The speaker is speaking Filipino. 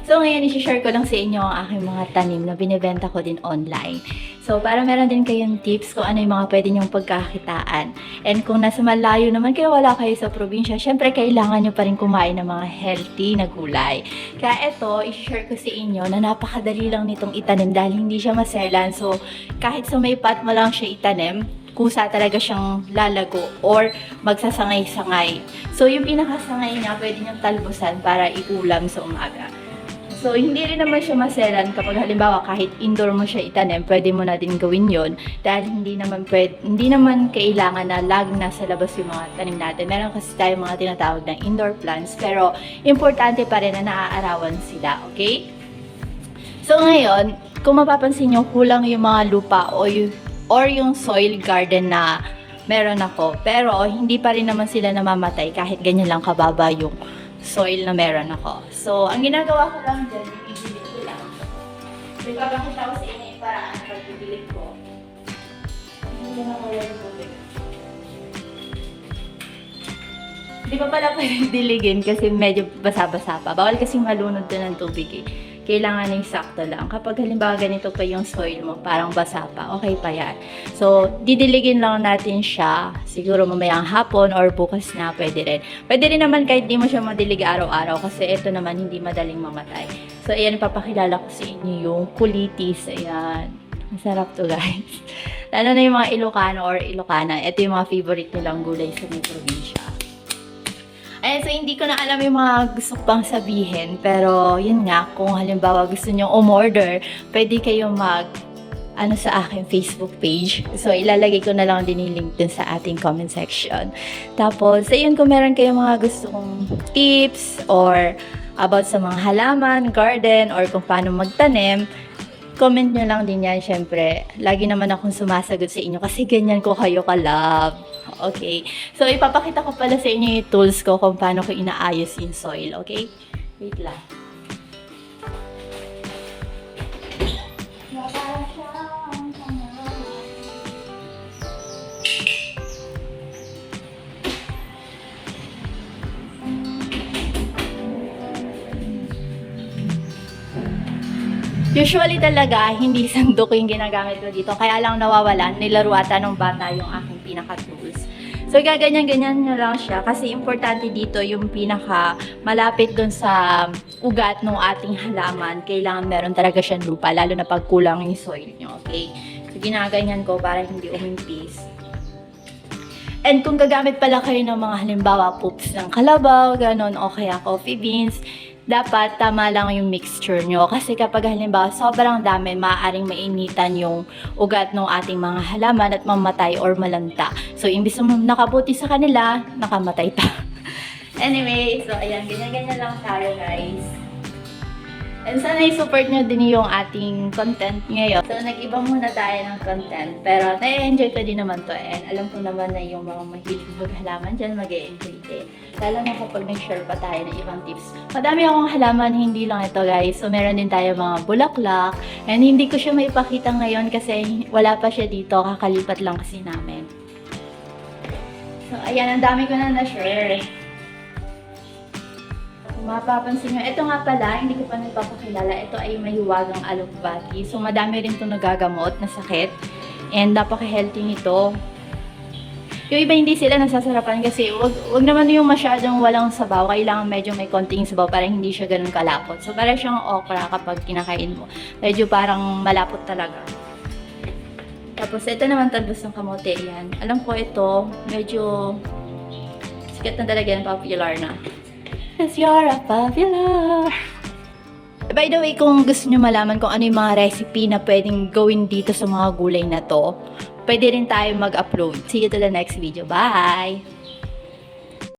So ngayon, i-share ko lang sa inyo ang aking mga tanim na binibenta ko din online. So para meron din kayong tips kung ano yung mga pwede nyong pagkakitaan. And kung nasa malayo naman kayo, wala kayo sa probinsya, syempre kailangan nyo pa rin kumain ng mga healthy na gulay. Kaya ito, i-share ko sa inyo na napakadali lang nitong itanim dahil hindi siya maselan. So kahit sa may pot mo lang siya itanim, kusa talaga siyang lalago or magsasangay-sangay. So, yung pinakasangay niya, pwede niyang talbusan para iulam sa umaga. So, hindi rin naman siya maselan kapag halimbawa kahit indoor mo siya itanim, pwede mo na din gawin yon dahil hindi naman kailangan na laging nasa labas yung mga tanim natin. Meron kasi tayo mga tinatawag na indoor plants, pero importante pa rin na naaarawan sila, okay? So, ngayon, kung mapapansin nyo, kulang yung mga lupa or yung soil garden na meron ako. Pero hindi pa rin naman sila namamatay kahit ganyan lang kababa yung soil na meron ako. So, ang ginagawa ko lang dyan, ibibilit ko lang. So, ipapakita ko sa inyo yung paraan ng pagbibilit ko. Hindi na wala yung tubig. Hindi pa pala pwedeng diligin kasi medyo basa-basa pa. Bawal kasing malunod doon ng tubig eh. Kailangan ng sakto lang. Kapag halimbawa ganito pa yung soil mo, parang basa pa, okay pa yan. So, didiligin lang natin siya. Siguro mamayang hapon or bukas na, pwede rin. Pwede rin naman kahit di mo siya madilig araw-araw kasi ito naman hindi madaling mamatay. So, ayan, papakilala ko sa inyo yung kulitis. Ayan. Masarap to, guys. Lalo na yung mga Ilocano or Ilocana. Ito yung mga favorite nilang gulay sa may probinsya. Ayan, so hindi ko na alam yung mga gusto ko pang sabihin. Pero, yun nga, kung halimbawa gusto nyo umorder, pwede kayo sa aking Facebook page. So, ilalagay ko na lang din yung link dun sa ating comment section. Tapos, ayun, kung meron kayong mga gusto kong tips or about sa mga halaman, garden, or kung paano magtanim, comment nyo lang din yan, syempre. Lagi naman akong sumasagot sa inyo kasi ganyan ko kayo ka-love. Okay. So, ipapakita ko pala sa inyo yung tools ko kung paano ko inaayos yung soil. Okay? Wait lang. Usually talaga, hindi sandok yung ginagamit ko dito. Kaya lang nawawalan, nilaro ata ng bata yung aking pinaka-tools. So, gaganyan-ganyan nyo lang siya. Kasi importante dito yung pinaka malapit dun sa ugat ng ating halaman. Kailangan meron talaga siyang lupa, lalo na pag kulang yung soil nyo. Okay? So, ginaganyan ko para hindi umimpis. And kung gagamit pala kayo ng mga halimbawa poops ng kalabaw, ganon, o kaya coffee beans, dapat tama lang yung mixture nyo. Kasi kapag halimbawa sobrang dami, maaaring mainitan yung ugat ng ating mga halaman at mamatay or malanta. So, imbis na nakabuti sa kanila, nakamatay pa. Anyway, so ayan, ganyan-ganyan lang tayo, guys. And sana i-support nyo din yung ating content ngayon. So, nag-iba muna tayo ng content. Pero, na-enjoy ko din naman to. And alam ko naman na yung mga mahilig maghalaman dyan, mag-e-enjoy din. Lalo na kapag nag-share pa tayo ng ibang tips. Madami akong halaman, hindi lang ito, guys. So, meron din tayo mga bulaklak. And hindi ko siya maipakita ngayon kasi wala pa siya dito. Kakalipat lang kasi namin. So, ayan, ang dami ko na na-share. Mapapansin nyo, ito nga pala, hindi ko pa nagpapakilala, ito ay mahiwagang alokbati. So, madami rin itong nagagamot na sakit. And napaka-healthy nito. Yung iba hindi sila nasasarapan kasi wag naman yung masyadong walang sabaw. Kailangan medyo may konting sabaw para hindi siya ganun kalapot. So, parang siyang okra kapag kinakain mo. Medyo parang malapot talaga. Tapos, ito naman talbos ng kamote. Yan. Alam ko ito, medyo sikat na talaga yan, popular na. Because you're a popular. By the way, kung gusto nyo malaman kung ano yung mga recipe na pwedeng gawin dito sa mga gulay na to, pwede rin tayo mag-upload. See you to the next video. Bye!